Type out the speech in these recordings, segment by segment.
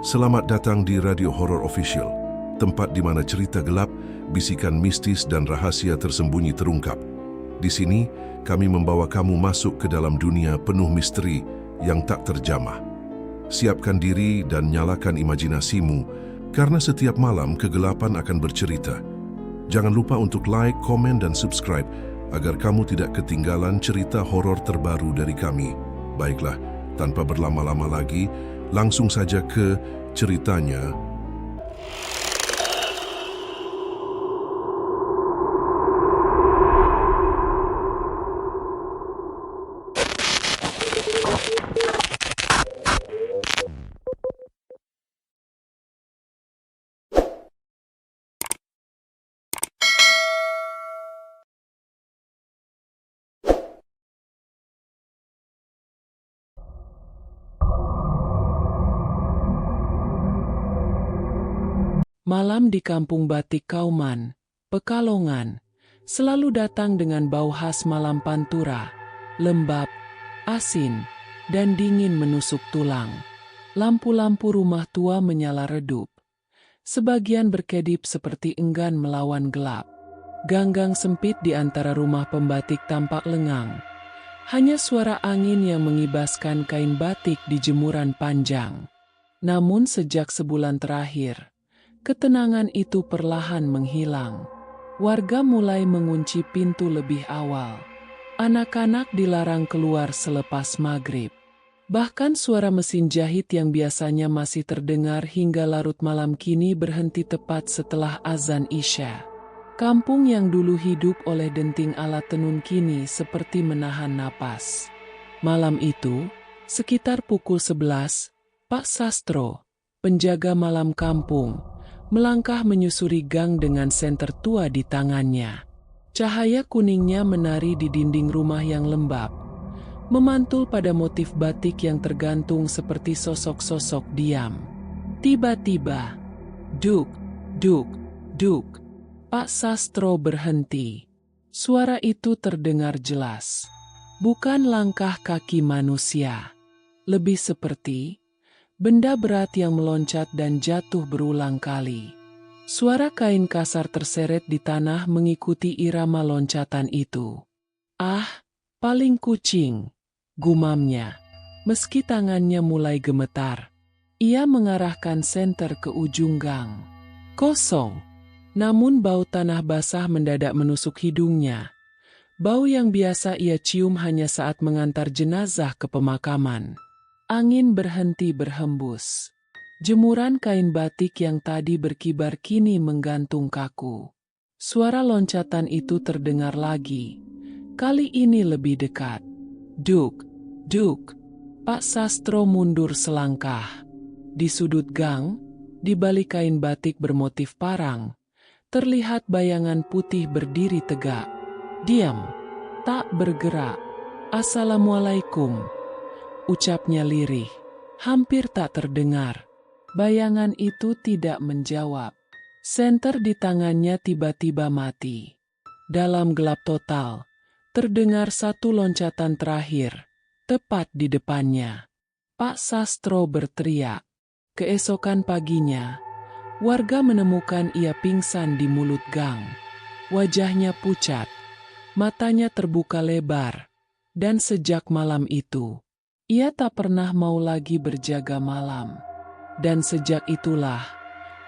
Selamat datang di Radio Horor Official, tempat di mana cerita gelap, bisikan mistis dan rahasia tersembunyi terungkap. Di sini, kami membawa kamu masuk ke dalam dunia penuh misteri yang tak terjamah. Siapkan diri dan nyalakan imajinasimu, karena setiap malam kegelapan akan bercerita. Jangan lupa untuk like, komen, dan subscribe agar kamu tidak ketinggalan cerita horor terbaru dari kami. Baiklah, tanpa berlama-lama lagi, langsung saja ke ceritanya. Malam di Kampung Batik Kauman, Pekalongan, selalu datang dengan bau khas malam pantura, lembab, asin, dan dingin menusuk tulang. Lampu-lampu rumah tua menyala redup. Sebagian berkedip seperti enggan melawan gelap. Ganggang sempit di antara rumah pembatik tampak lengang. Hanya suara angin yang mengibaskan kain batik di jemuran panjang. Namun sejak sebulan terakhir, ketenangan itu perlahan menghilang. Warga mulai mengunci pintu lebih awal. Anak-anak dilarang keluar selepas maghrib. Bahkan suara mesin jahit yang biasanya masih terdengar hingga larut malam kini berhenti tepat setelah azan Isya. Kampung yang dulu hidup oleh denting alat tenun kini seperti menahan napas. Malam itu, sekitar pukul 11, Pak Sastro, penjaga malam kampung, melangkah menyusuri gang dengan senter tua di tangannya. Cahaya kuningnya menari di dinding rumah yang lembab, memantul pada motif batik yang tergantung seperti sosok-sosok diam. Tiba-tiba, duk, duk, duk, Pak Sastro berhenti. Suara itu terdengar jelas. Bukan langkah kaki manusia. Lebih seperti benda berat yang meloncat dan jatuh berulang kali. Suara kain kasar terseret di tanah mengikuti irama loncatan itu. Ah, paling kucing, gumamnya. Meski tangannya mulai gemetar, ia mengarahkan senter ke ujung gang. Kosong. Namun bau tanah basah mendadak menusuk hidungnya. Bau yang biasa ia cium hanya saat mengantar jenazah ke pemakaman. Angin berhenti berhembus. Jemuran kain batik yang tadi berkibar kini menggantung kaku. Suara loncatan itu terdengar lagi. Kali ini lebih dekat. Duk, duk. Pak Sastro mundur selangkah. Di sudut gang, di balik kain batik bermotif parang, terlihat bayangan putih berdiri tegak. Diam, tak bergerak. Assalamualaikum, ucapnya lirih, hampir tak terdengar. Bayangan itu tidak menjawab. Senter di tangannya tiba-tiba mati. Dalam gelap total, terdengar satu loncatan terakhir, tepat di depannya. Pak Sastro berteriak. Keesokan paginya, warga menemukan ia pingsan di mulut gang. Wajahnya pucat, matanya terbuka lebar, dan sejak malam itu, ia tak pernah mau lagi berjaga malam. Dan sejak itulah,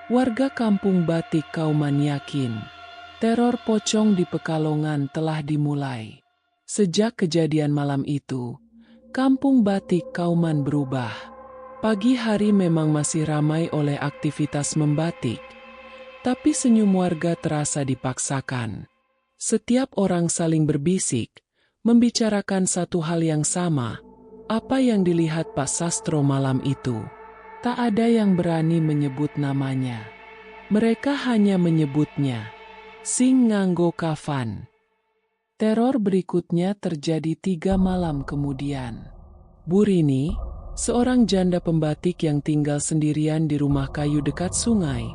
warga Kampung Batik Kauman yakin, teror pocong di Pekalongan telah dimulai. Sejak kejadian malam itu, Kampung Batik Kauman berubah. Pagi hari memang masih ramai oleh aktivitas membatik, tapi senyum warga terasa dipaksakan. Setiap orang saling berbisik, membicarakan satu hal yang sama, apa yang dilihat Pak Sastro malam itu. Tak ada yang berani menyebut namanya. Mereka hanya menyebutnya Sing Nganggo Kafan. Teror berikutnya terjadi 3 malam kemudian. Bu Rini, seorang janda pembatik yang tinggal sendirian di rumah kayu dekat sungai,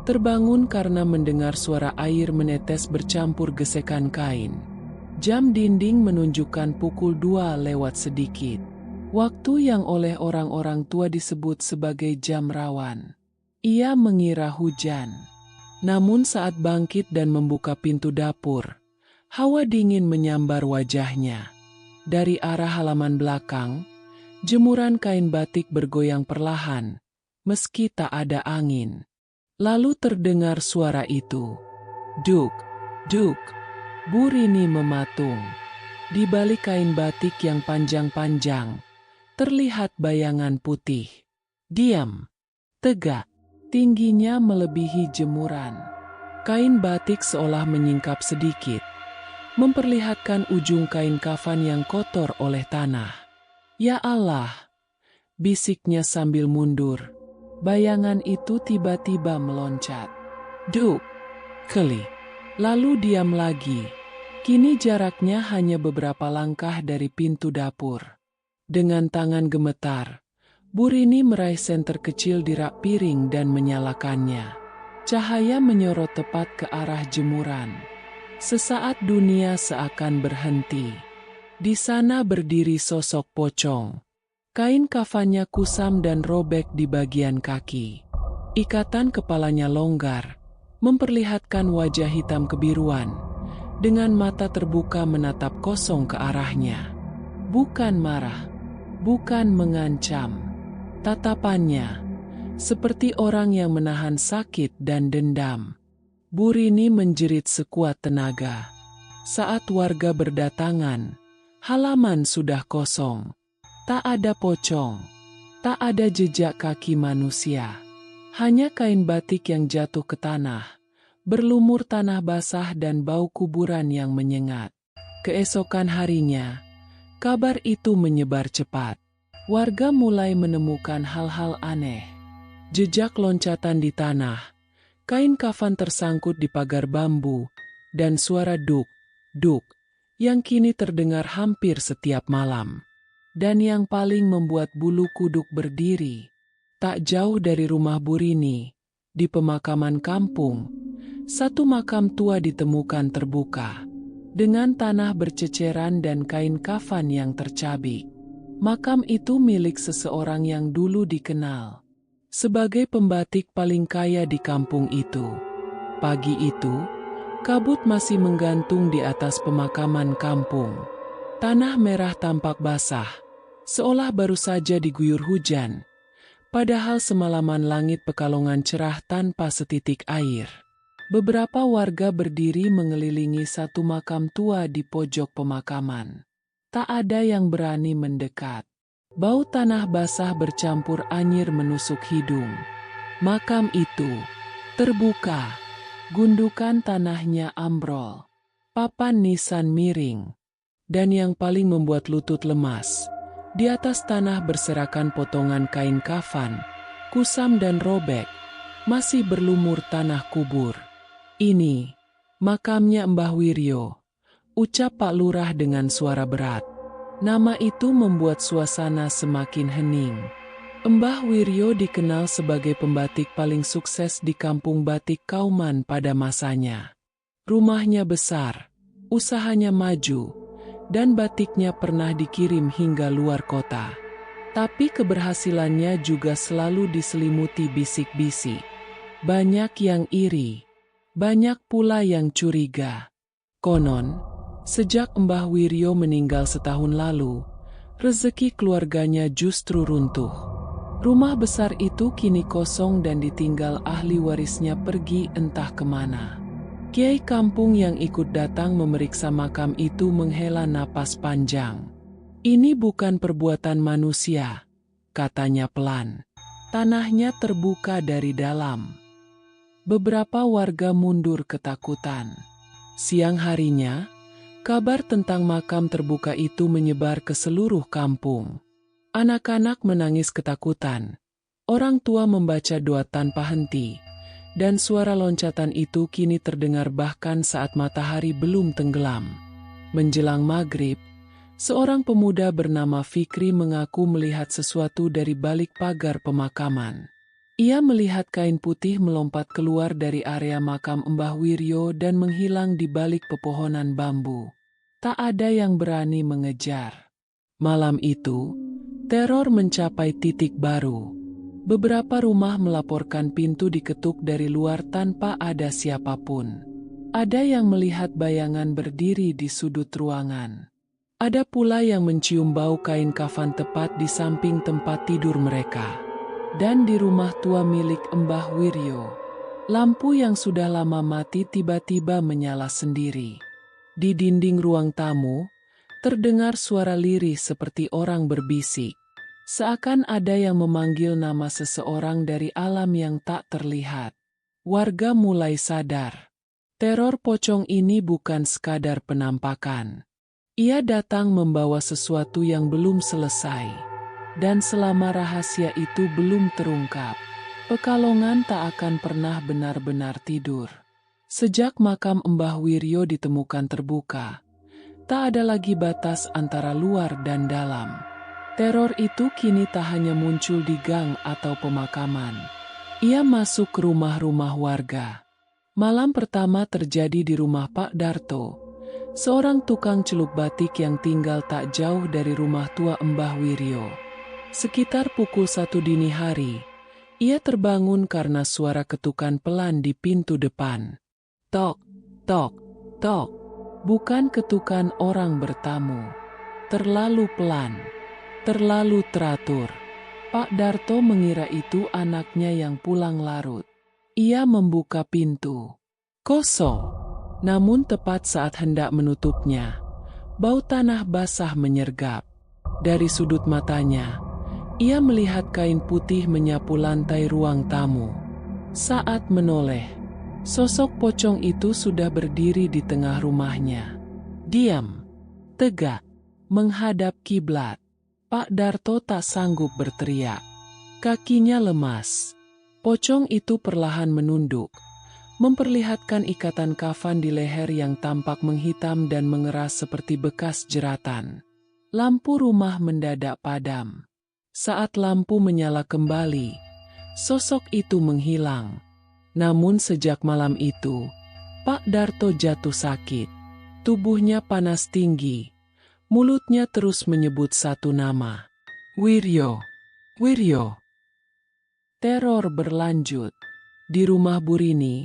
terbangun karena mendengar suara air menetes bercampur gesekan kain. Jam dinding menunjukkan pukul 2 lewat sedikit. Waktu yang oleh orang-orang tua disebut sebagai jam rawan. Ia mengira hujan. Namun saat bangkit dan membuka pintu dapur, hawa dingin menyambar wajahnya. Dari arah halaman belakang, jemuran kain batik bergoyang perlahan, meski tak ada angin. Lalu terdengar suara itu. Duk, duk. Bu Rini mematung. Di balik kain batik yang panjang-panjang, terlihat bayangan putih. Diam, tegak, tingginya melebihi jemuran. Kain batik seolah menyingkap sedikit, memperlihatkan ujung kain kafan yang kotor oleh tanah. Ya Allah, bisiknya sambil mundur. Bayangan itu tiba-tiba meloncat. Duk, keli. Lalu diam lagi. Kini jaraknya hanya beberapa langkah dari pintu dapur. Dengan tangan gemetar, Bu Rini meraih senter kecil di rak piring dan menyalakannya. Cahaya menyorot tepat ke arah jemuran. Sesaat dunia seakan berhenti. Di sana berdiri sosok pocong. Kain kafannya kusam dan robek di bagian kaki. Ikatan kepalanya longgar, memperlihatkan wajah hitam kebiruan, dengan mata terbuka menatap kosong ke arahnya. Bukan marah, bukan mengancam. Tatapannya, seperti orang yang menahan sakit dan dendam. Bu Rini menjerit sekuat tenaga. Saat warga berdatangan, halaman sudah kosong. Tak ada pocong, tak ada jejak kaki manusia. Hanya kain batik yang jatuh ke tanah, berlumur tanah basah dan bau kuburan yang menyengat. Keesokan harinya, kabar itu menyebar cepat. Warga mulai menemukan hal-hal aneh. Jejak loncatan di tanah, kain kafan tersangkut di pagar bambu, dan suara duk, duk, yang kini terdengar hampir setiap malam. Dan yang paling membuat bulu kuduk berdiri, tak jauh dari rumah Bu Rini, di pemakaman kampung, satu makam tua ditemukan terbuka, dengan tanah berceceran dan kain kafan yang tercabik. Makam itu milik seseorang yang dulu dikenal sebagai pembatik paling kaya di kampung itu. Pagi itu, kabut masih menggantung di atas pemakaman kampung. Tanah merah tampak basah, seolah baru saja diguyur hujan. Padahal semalaman langit Pekalongan cerah tanpa setitik air. Beberapa warga berdiri mengelilingi satu makam tua di pojok pemakaman. Tak ada yang berani mendekat. Bau tanah basah bercampur anyir menusuk hidung. Makam itu terbuka, gundukan tanahnya ambrol, papan nisan miring. Dan yang paling membuat lutut lemas, di atas tanah berserakan potongan kain kafan, kusam dan robek, masih berlumur tanah kubur. Ini, makamnya Mbah Wiryo, ucap Pak Lurah dengan suara berat. Nama itu membuat suasana semakin hening. Mbah Wiryo dikenal sebagai pembatik paling sukses di kampung batik Kauman pada masanya. Rumahnya besar, usahanya maju, dan batiknya pernah dikirim hingga luar kota. Tapi keberhasilannya juga selalu diselimuti bisik-bisik. Banyak yang iri, banyak pula yang curiga. Konon, sejak Mbah Wiryo meninggal setahun lalu, rezeki keluarganya justru runtuh. Rumah besar itu kini kosong dan ditinggal ahli warisnya pergi entah kemana. Kiai kampung yang ikut datang memeriksa makam itu menghela napas panjang. Ini bukan perbuatan manusia, katanya pelan. Tanahnya terbuka dari dalam. Beberapa warga mundur ketakutan. Siang harinya, kabar tentang makam terbuka itu menyebar ke seluruh kampung. Anak-anak menangis ketakutan. Orang tua membaca doa tanpa henti. Dan suara loncatan itu kini terdengar bahkan saat matahari belum tenggelam. Menjelang maghrib, seorang pemuda bernama Fikri mengaku melihat sesuatu dari balik pagar pemakaman. Ia melihat kain putih melompat keluar dari area makam Mbah Wiryo dan menghilang di balik pepohonan bambu. Tak ada yang berani mengejar. Malam itu, Teror mencapai titik baru. Beberapa rumah melaporkan pintu diketuk dari luar tanpa ada siapapun. Ada yang melihat bayangan berdiri di sudut ruangan. Ada pula yang mencium bau kain kafan tepat di samping tempat tidur mereka. Dan di rumah tua milik Mbah Wiryo, lampu yang sudah lama mati tiba-tiba menyala sendiri. Di dinding ruang tamu, terdengar suara lirih seperti orang berbisik. Seakan ada yang memanggil nama seseorang dari alam yang tak terlihat. Warga mulai sadar. Teror pocong ini bukan sekadar penampakan. Ia datang membawa sesuatu yang belum selesai. Dan selama rahasia itu belum terungkap, Pekalongan tak akan pernah benar-benar tidur. Sejak makam Mbah Wiryo ditemukan terbuka, tak ada lagi batas antara luar dan dalam. Teror itu kini tak hanya muncul di gang atau pemakaman. Ia masuk ke rumah-rumah warga. Malam pertama terjadi di rumah Pak Darto, seorang tukang celup batik yang tinggal tak jauh dari rumah tua Mbah Wiryo. Sekitar pukul 1 dini hari, ia terbangun karena suara ketukan pelan di pintu depan. Tok, tok, tok. Bukan ketukan orang bertamu. Terlalu pelan, terlalu teratur. Pak Darto mengira itu anaknya yang pulang larut. Ia membuka pintu. Kosong. Namun tepat saat hendak menutupnya, bau tanah basah menyergap. Dari sudut matanya, ia melihat kain putih menyapu lantai ruang tamu. Saat menoleh, sosok pocong itu sudah berdiri di tengah rumahnya. Diam, tegak, menghadap kiblat. Pak Darto tak sanggup berteriak. Kakinya lemas. Pocong itu perlahan menunduk, memperlihatkan ikatan kafan di leher yang tampak menghitam dan mengeras seperti bekas jeratan. Lampu rumah mendadak padam. Saat lampu menyala kembali, sosok itu menghilang. Namun sejak malam itu, Pak Darto jatuh sakit. Tubuhnya panas tinggi. Mulutnya terus menyebut satu nama. Wiryo. Wiryo. Teror berlanjut. Di rumah Burini,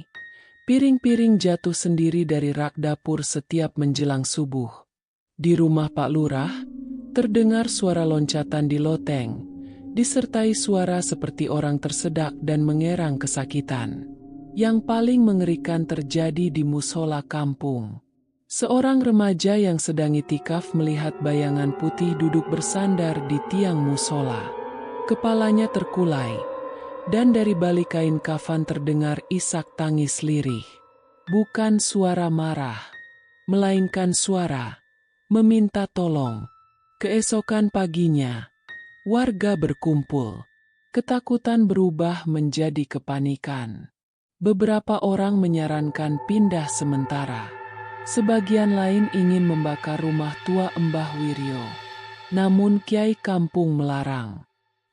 piring-piring jatuh sendiri dari rak dapur setiap menjelang subuh. Di rumah Pak Lurah, terdengar suara loncatan di loteng, disertai suara seperti orang tersedak dan mengerang kesakitan. Yang paling mengerikan terjadi di musola kampung. Seorang remaja yang sedang itikaf melihat bayangan putih duduk bersandar di tiang musola. Kepalanya terkulai, dan dari balik kain kafan terdengar isak tangis lirih. Bukan suara marah, melainkan suara meminta tolong. Keesokan paginya, warga berkumpul. Ketakutan berubah menjadi kepanikan. Beberapa orang menyarankan pindah sementara. Sebagian lain ingin membakar rumah tua Mbah Wiryo. Namun Kiai Kampung melarang.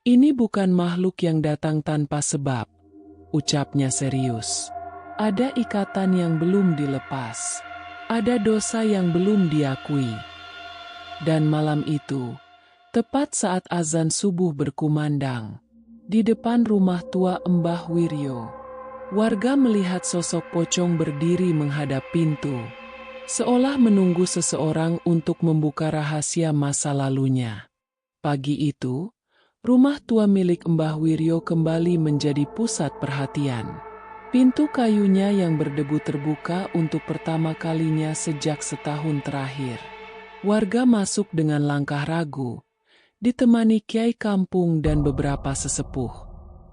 Ini bukan makhluk yang datang tanpa sebab, ucapnya serius. Ada ikatan yang belum dilepas. Ada dosa yang belum diakui. Dan malam itu, tepat saat azan subuh berkumandang, di depan rumah tua Mbah Wiryo, warga melihat sosok pocong berdiri menghadap pintu, seolah menunggu seseorang untuk membuka rahasia masa lalunya. Pagi itu, rumah tua milik Mbah Wiryo kembali menjadi pusat perhatian. Pintu kayunya yang berdebu terbuka untuk pertama kalinya sejak setahun terakhir. Warga masuk dengan langkah ragu, ditemani Kiai Kampung dan beberapa sesepuh.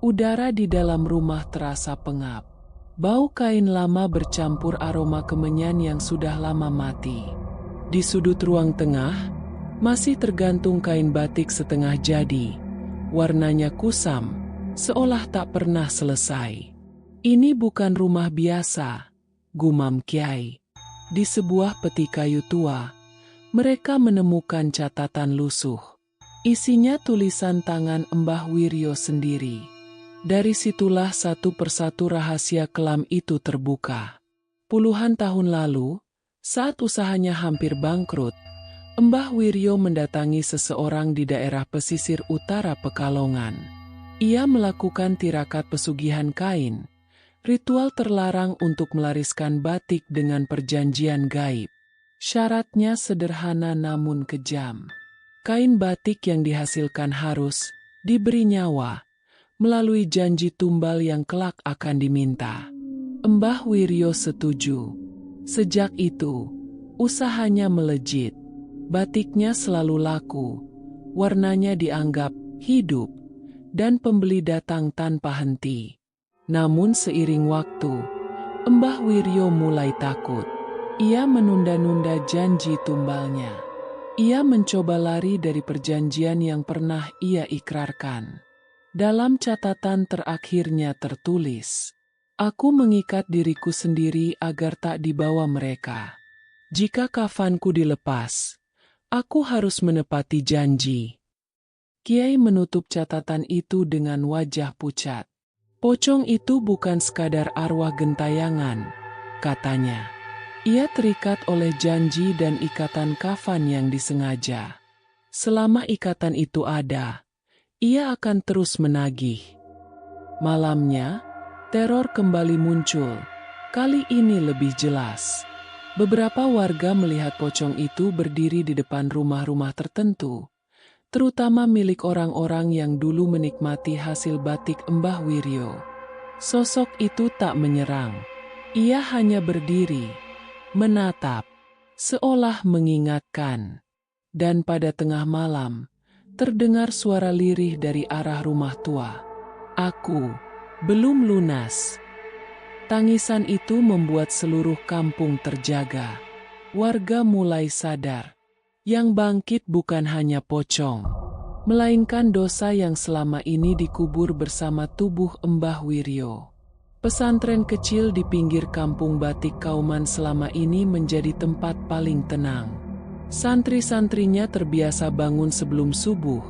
Udara di dalam rumah terasa pengap. Bau kain lama bercampur aroma kemenyan yang sudah lama mati. Di sudut ruang tengah, masih tergantung kain batik setengah jadi. Warnanya kusam, seolah tak pernah selesai. Ini bukan rumah biasa, gumam Kiai. Di sebuah peti kayu tua, mereka menemukan catatan lusuh. Isinya tulisan tangan Mbah Wiryo sendiri. Dari situlah satu persatu rahasia kelam itu terbuka. Puluhan tahun lalu, saat usahanya hampir bangkrut, Mbah Wiryo mendatangi seseorang di daerah pesisir utara Pekalongan. Ia melakukan tirakat pesugihan kain, ritual terlarang untuk melariskan batik dengan perjanjian gaib. Syaratnya sederhana namun kejam. Kain batik yang dihasilkan harus diberi nyawa melalui janji tumbal yang kelak akan diminta. Mbah Wiryo setuju. Sejak itu, usahanya melejit. Batiknya selalu laku, warnanya dianggap hidup, dan pembeli datang tanpa henti. Namun seiring waktu, Mbah Wiryo mulai takut. Ia menunda-nunda janji tumbalnya. Ia mencoba lari dari perjanjian yang pernah ia ikrarkan. Dalam catatan terakhirnya tertulis, "Aku mengikat diriku sendiri agar tak dibawa mereka. Jika kafanku dilepas, aku harus menepati janji." Kiai menutup catatan itu dengan wajah pucat. "Pocong itu bukan sekadar arwah gentayangan," katanya. "Ia terikat oleh janji dan ikatan kafan yang disengaja. Selama ikatan itu ada, ia akan terus menagih." Malamnya, teror kembali muncul. Kali ini lebih jelas. Beberapa warga melihat pocong itu berdiri di depan rumah-rumah tertentu, terutama milik orang-orang yang dulu menikmati hasil batik Mbah Wiryo. Sosok itu tak menyerang. Ia hanya berdiri, menatap, seolah mengingatkan. Dan pada tengah malam, terdengar suara lirih dari arah rumah tua. "Aku belum lunas." Tangisan itu membuat seluruh kampung terjaga. Warga mulai sadar. Yang bangkit bukan hanya pocong, melainkan dosa yang selama ini dikubur bersama tubuh Mbah Wiryo. Pesantren kecil di pinggir kampung batik Kauman selama ini menjadi tempat paling tenang. Santri-santrinya terbiasa bangun sebelum subuh,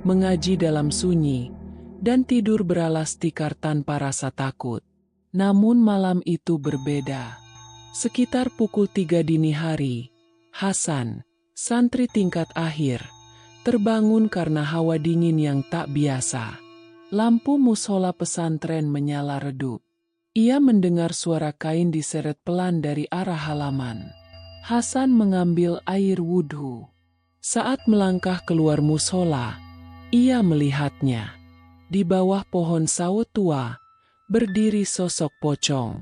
mengaji dalam sunyi, dan tidur beralas tikar tanpa rasa takut. Namun malam itu berbeda. Sekitar pukul 3 dini hari, Hasan, santri tingkat akhir, terbangun karena hawa dingin yang tak biasa. Lampu mushola pesantren menyala redup. Ia mendengar suara kain diseret pelan dari arah halaman. Hasan mengambil air wudhu. Saat melangkah keluar mushola, ia melihatnya. Di bawah pohon sawo tua, berdiri sosok pocong.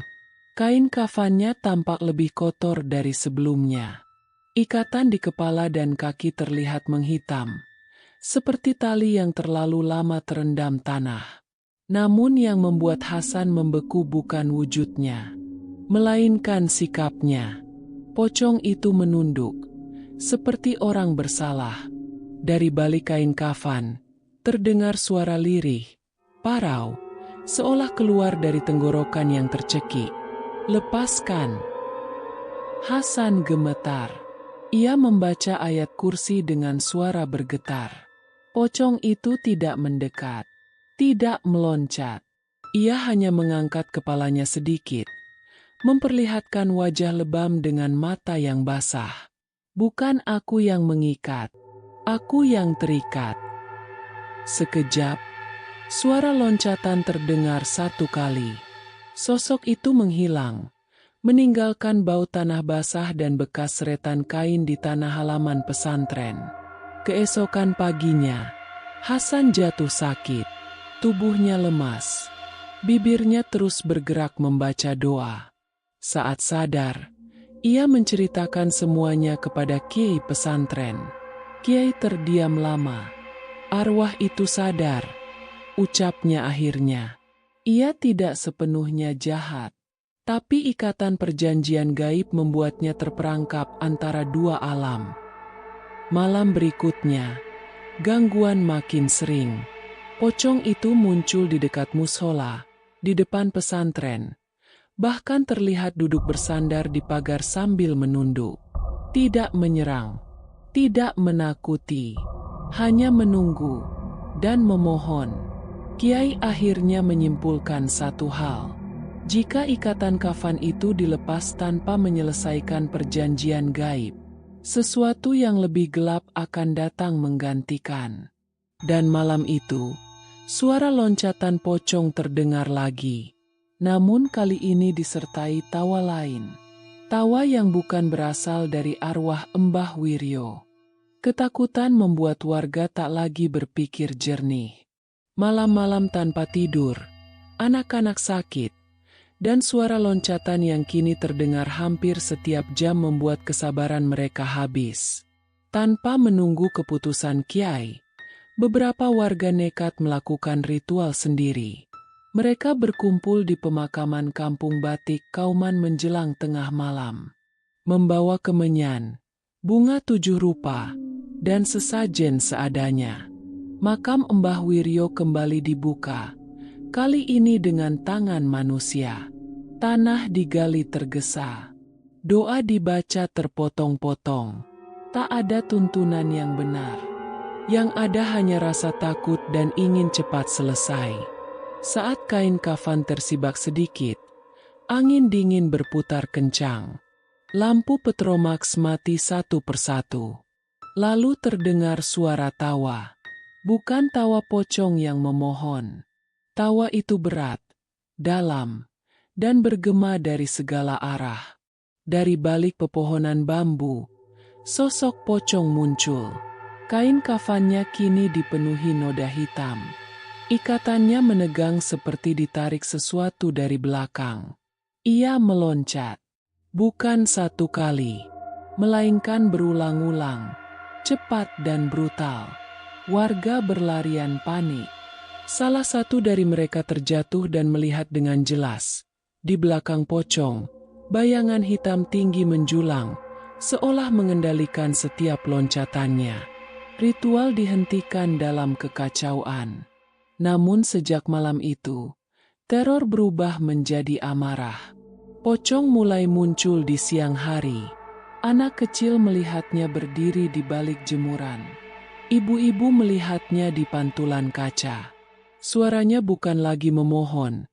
Kain kafannya tampak lebih kotor dari sebelumnya. Ikatan di kepala dan kaki terlihat menghitam, seperti tali yang terlalu lama terendam tanah. Namun yang membuat Hasan membeku bukan wujudnya, melainkan sikapnya. Pocong itu menunduk, seperti orang bersalah. Dari balik kain kafan, terdengar suara lirih, parau, seolah keluar dari tenggorokan yang tercekik. "Lepaskan!" Hasan gemetar. Ia membaca ayat kursi dengan suara bergetar. Pocong itu tidak mendekat, tidak meloncat. Ia hanya mengangkat kepalanya sedikit, memperlihatkan wajah lebam dengan mata yang basah. "Bukan aku yang mengikat, aku yang terikat." Sekejap, suara loncatan terdengar satu kali. Sosok itu menghilang, meninggalkan bau tanah basah dan bekas seretan kain di tanah halaman pesantren. Keesokan paginya, Hasan jatuh sakit. Tubuhnya lemas. Bibirnya terus bergerak membaca doa. Saat sadar, ia menceritakan semuanya kepada kiai pesantren. Kiai terdiam lama. "Arwah itu sadar," ucapnya akhirnya. "Ia tidak sepenuhnya jahat. Tapi ikatan perjanjian gaib membuatnya terperangkap antara dua alam." Malam berikutnya, gangguan makin sering. Pocong itu muncul di dekat mushola, di depan pesantren. Bahkan terlihat duduk bersandar di pagar sambil menunduk. Tidak menyerang, tidak menakuti, hanya menunggu dan memohon. Kiai akhirnya menyimpulkan satu hal. Jika ikatan kafan itu dilepas tanpa menyelesaikan perjanjian gaib, Sesuatu yang lebih gelap akan datang menggantikan. Dan malam itu, suara loncatan pocong terdengar lagi. Namun kali ini disertai tawa lain. Tawa yang bukan berasal dari arwah Mbah Wiryo. Ketakutan membuat warga tak lagi berpikir jernih. Malam-malam tanpa tidur, anak-anak sakit, dan suara loncatan yang kini terdengar hampir setiap jam membuat kesabaran mereka habis. Tanpa menunggu keputusan kiai, beberapa warga nekat melakukan ritual sendiri. Mereka berkumpul di pemakaman Kampung Batik Kauman menjelang tengah malam. Membawa kemenyan, bunga 7 rupa, dan sesajen seadanya. Makam Mbah Wiryo kembali dibuka, kali ini dengan tangan manusia. Tanah digali tergesa. Doa dibaca terpotong-potong. Tak ada tuntunan yang benar. Yang ada hanya rasa takut dan ingin cepat selesai. Saat kain kafan tersibak sedikit, angin dingin berputar kencang. Lampu petromax mati satu persatu. Lalu terdengar suara tawa. Bukan tawa pocong yang memohon. Tawa itu berat, dalam, dan bergema dari segala arah. Dari balik pepohonan bambu, sosok pocong muncul. Kain kafannya kini dipenuhi noda hitam. Ikatannya menegang seperti ditarik sesuatu dari belakang. Ia meloncat. Bukan satu kali, melainkan berulang-ulang, cepat dan brutal. Warga berlarian panik. Salah satu dari mereka terjatuh dan melihat dengan jelas. Di belakang pocong, bayangan hitam tinggi menjulang, seolah mengendalikan setiap loncatannya. Ritual dihentikan dalam kekacauan. Namun sejak malam itu, teror berubah menjadi amarah. Pocong mulai muncul di siang hari. Anak kecil melihatnya berdiri di balik jemuran. Ibu-ibu melihatnya di pantulan kaca. Suaranya bukan lagi memohon,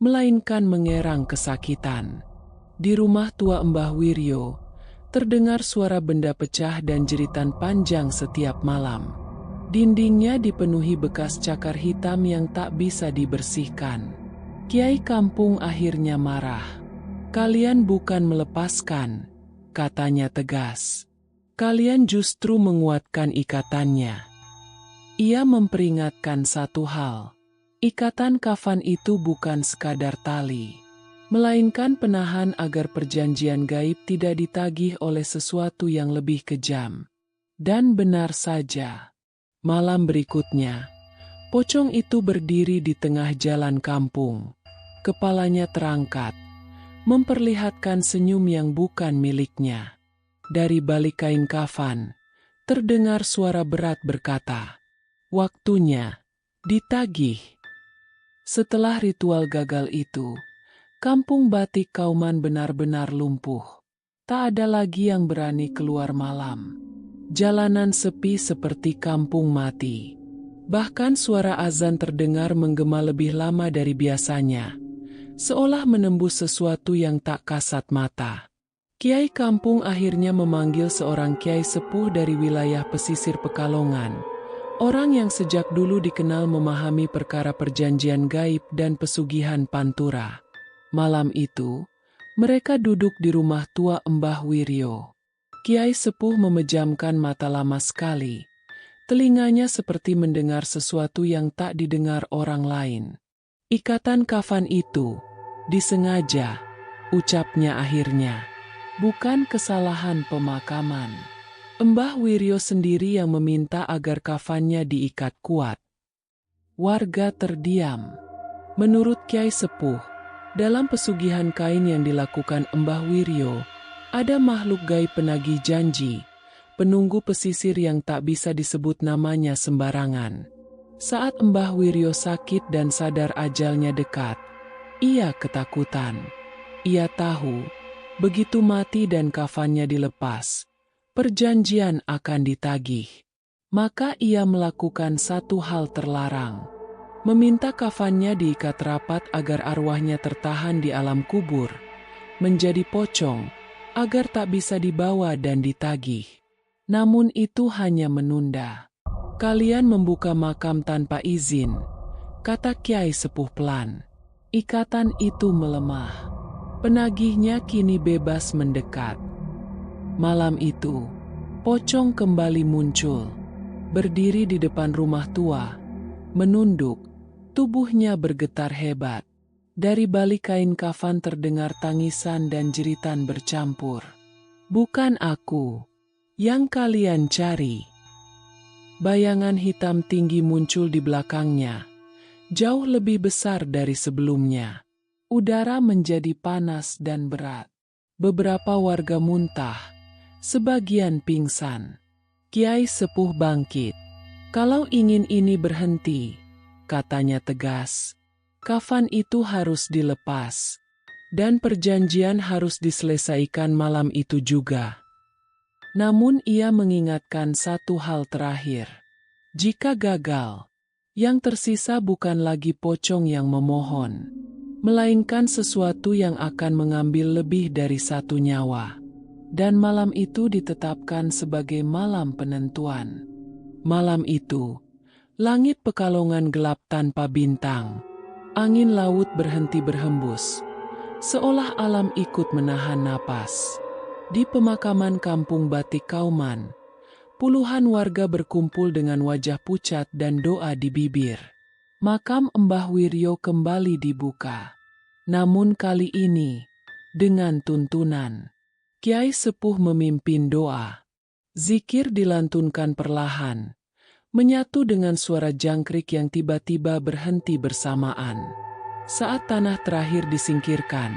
melainkan mengerang kesakitan. Di rumah tua Mbah Wiryo, terdengar suara benda pecah dan jeritan panjang setiap malam. Dindingnya dipenuhi bekas cakar hitam yang tak bisa dibersihkan. Kiai kampung akhirnya marah. "Kalian bukan melepaskan," katanya tegas. "Kalian justru menguatkan ikatannya." Ia memperingatkan satu hal. Ikatan kafan itu bukan sekadar tali, melainkan penahan agar perjanjian gaib tidak ditagih oleh sesuatu yang lebih kejam. Dan benar saja. Malam berikutnya, pocong itu berdiri di tengah jalan kampung. Kepalanya terangkat, memperlihatkan senyum yang bukan miliknya. Dari balik kain kafan, terdengar suara berat berkata, "Waktunya ditagih." Setelah ritual gagal itu, Kampung Batik Kauman benar-benar lumpuh. Tak ada lagi yang berani keluar malam. Jalanan sepi seperti kampung mati. Bahkan suara azan terdengar menggema lebih lama dari biasanya, seolah menembus sesuatu yang tak kasat mata. Kiai kampung akhirnya memanggil seorang kiai sepuh dari wilayah pesisir Pekalongan. Orang yang sejak dulu dikenal memahami perkara perjanjian gaib dan pesugihan pantura. Malam itu, mereka duduk di rumah tua Mbah Wiryo. Kiai sepuh memejamkan mata lama sekali. Telinganya seperti mendengar sesuatu yang tak didengar orang lain. "Ikatan kafan itu disengaja," ucapnya akhirnya. "Bukan kesalahan pemakaman. Mbah Wiryo sendiri yang meminta agar kafannya diikat kuat." Warga terdiam. Menurut Kiai Sepuh, dalam pesugihan kain yang dilakukan Mbah Wiryo, ada makhluk gaib penagih janji, penunggu pesisir yang tak bisa disebut namanya sembarangan. Saat Mbah Wiryo sakit dan sadar ajalnya dekat, ia ketakutan. Ia tahu, begitu mati dan kafannya dilepas, perjanjian akan ditagih. Maka ia melakukan satu hal terlarang. Meminta kafannya diikat rapat agar arwahnya tertahan di alam kubur, menjadi pocong, agar tak bisa dibawa dan ditagih. Namun itu hanya menunda. Kalian membuka makam tanpa izin, kata Kiai Sepuh pelan. Ikatan itu melemah. Penagihnya kini bebas mendekat. Malam itu, pocong kembali muncul, berdiri di depan rumah tua, menunduk, tubuhnya bergetar hebat. Dari balik kain kafan terdengar tangisan dan jeritan bercampur. Bukan aku yang kalian cari. Bayangan hitam tinggi muncul di belakangnya, jauh lebih besar dari sebelumnya. Udara menjadi panas dan berat. Beberapa warga muntah, sebagian pingsan. Kiai Sepuh bangkit. Kalau ingin ini berhenti, katanya tegas, kafan itu harus dilepas. Dan perjanjian harus diselesaikan malam itu juga. Namun ia mengingatkan satu hal terakhir. Jika gagal, yang tersisa bukan lagi pocong yang memohon, melainkan sesuatu yang akan mengambil lebih dari satu nyawa. Dan malam itu ditetapkan sebagai malam penentuan. Malam itu, langit Pekalongan gelap tanpa bintang. Angin laut berhenti berhembus, seolah alam ikut menahan napas. Di pemakaman Kampung Batik Kauman, puluhan warga berkumpul dengan wajah pucat dan doa di bibir. Makam Mbah Wiryo kembali dibuka. Namun kali ini, dengan tuntunan. Kiai Sepuh memimpin doa. Zikir dilantunkan perlahan, menyatu dengan suara jangkrik yang tiba-tiba berhenti bersamaan. Saat tanah terakhir disingkirkan,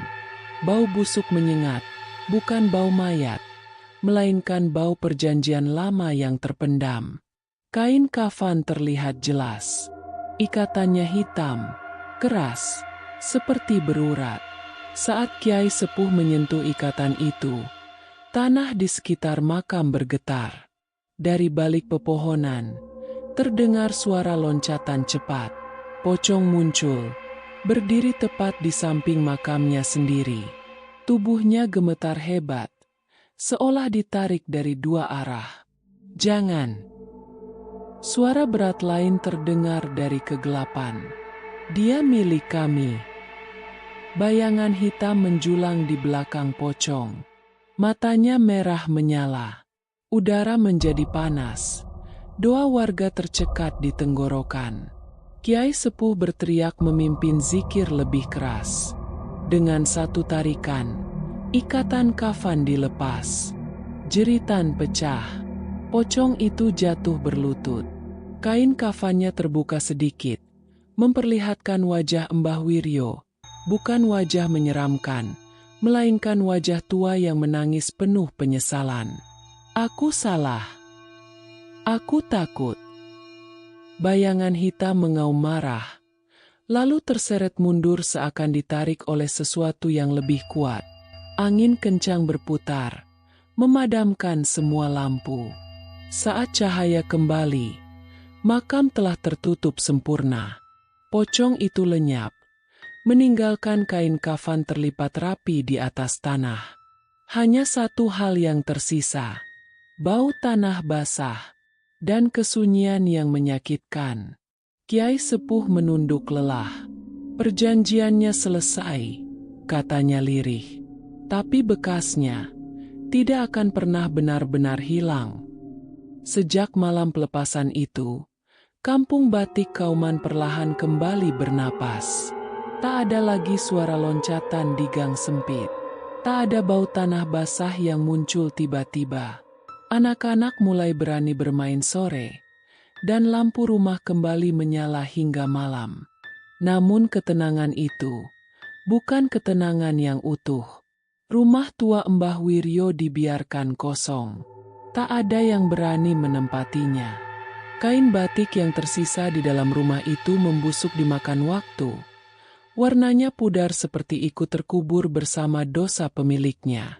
bau busuk menyengat, bukan bau mayat, melainkan bau perjanjian lama yang terpendam. Kain kafan terlihat jelas. Ikatannya hitam, keras, seperti berurat. Saat Kiai Sepuh menyentuh ikatan itu, tanah di sekitar makam bergetar. Dari balik pepohonan, terdengar suara loncatan cepat. Pocong muncul, berdiri tepat di samping makamnya sendiri. Tubuhnya gemetar hebat, seolah ditarik dari dua arah. Jangan! Suara berat lain terdengar dari kegelapan. Dia milik kami. Bayangan hitam menjulang di belakang pocong. Matanya merah menyala. Udara menjadi panas. Doa warga tercekat di tenggorokan. Kiai Sepuh berteriak memimpin zikir lebih keras. Dengan satu tarikan, ikatan kafan dilepas. Jeritan pecah. Pocong itu jatuh berlutut. Kain kafannya terbuka sedikit, memperlihatkan wajah Mbah Wiryo. Bukan wajah menyeramkan, melainkan wajah tua yang menangis penuh penyesalan. Aku salah. Aku takut. Bayangan hitam mengaum marah, lalu terseret mundur seakan ditarik oleh sesuatu yang lebih kuat. Angin kencang berputar, memadamkan semua lampu. Saat cahaya kembali, makam telah tertutup sempurna. Pocong itu lenyap, meninggalkan kain kafan terlipat rapi di atas tanah. Hanya satu hal yang tersisa, bau tanah basah, dan kesunyian yang menyakitkan. Kiai Sepuh menunduk lelah. Perjanjiannya selesai, katanya lirih. Tapi bekasnya tidak akan pernah benar-benar hilang. Sejak malam pelepasan itu, Kampung Batik Kauman perlahan kembali bernapas. Tak ada lagi suara loncatan di gang sempit. Tak ada bau tanah basah yang muncul tiba-tiba. Anak-anak mulai berani bermain sore, dan lampu rumah kembali menyala hingga malam. Namun ketenangan itu bukan ketenangan yang utuh. Rumah tua Mbah Wiryo dibiarkan kosong. Tak ada yang berani menempatinya. Kain batik yang tersisa di dalam rumah itu membusuk dimakan waktu. Warnanya pudar seperti ikut terkubur bersama dosa pemiliknya.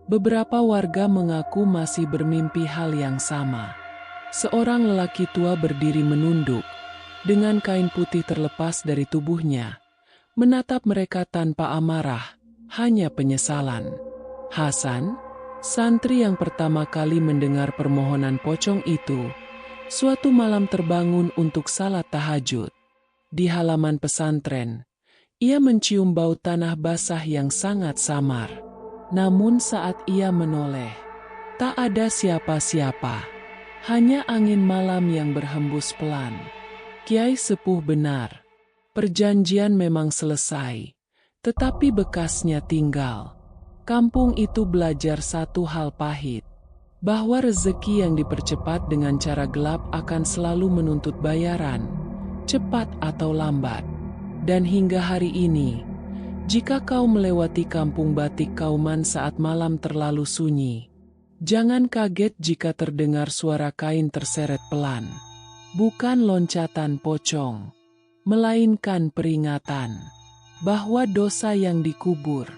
Beberapa warga mengaku masih bermimpi hal yang sama. Seorang lelaki tua berdiri menunduk, dengan kain putih terlepas dari tubuhnya, menatap mereka tanpa amarah, hanya penyesalan. Hasan, Santri yang pertama kali mendengar permohonan pocong itu, suatu malam terbangun untuk salat tahajud. Di halaman pesantren, ia mencium bau tanah basah yang sangat samar. Namun saat ia menoleh, tak ada siapa-siapa. Hanya angin malam yang berhembus pelan. Kiai sepuh benar. Perjanjian memang selesai, tetapi bekasnya tinggal. Kampung itu belajar satu hal pahit, bahwa rezeki yang dipercepat dengan cara gelap akan selalu menuntut bayaran, cepat atau lambat. Dan hingga hari ini, jika kau melewati kampung batik Kauman saat malam terlalu sunyi, jangan kaget jika terdengar suara kain terseret pelan. Bukan loncatan pocong, melainkan peringatan bahwa dosa yang dikubur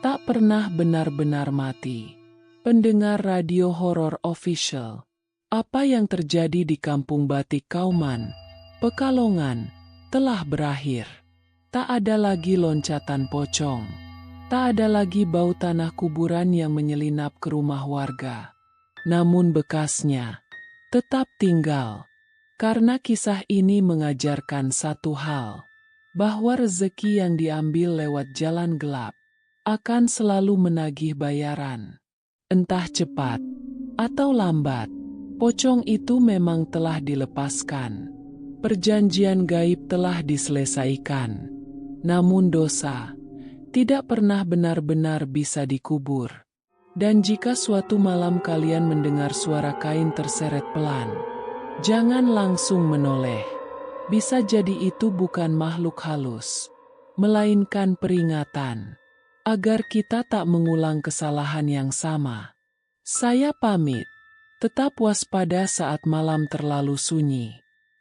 tak pernah benar-benar mati. Pendengar Radio Horor Official, apa yang terjadi di kampung batik Kauman, Pekalongan, telah berakhir. Tak ada lagi loncatan pocong. Tak ada lagi bau tanah kuburan yang menyelinap ke rumah warga. Namun bekasnya tetap tinggal. Karena kisah ini mengajarkan satu hal, bahwa rezeki yang diambil lewat jalan gelap akan selalu menagih bayaran. Entah cepat atau lambat, pocong itu memang telah dilepaskan. Perjanjian gaib telah diselesaikan. Namun dosa tidak pernah benar-benar bisa dikubur. Dan jika suatu malam kalian mendengar suara kain terseret pelan, jangan langsung menoleh. Bisa jadi itu bukan makhluk halus, melainkan peringatan agar kita tak mengulang kesalahan yang sama. Saya pamit. Tetap waspada saat malam terlalu sunyi.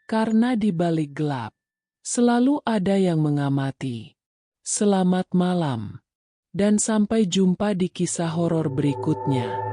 Karena di balik gelap, selalu ada yang mengamati. Selamat malam. Dan sampai jumpa di kisah horor berikutnya.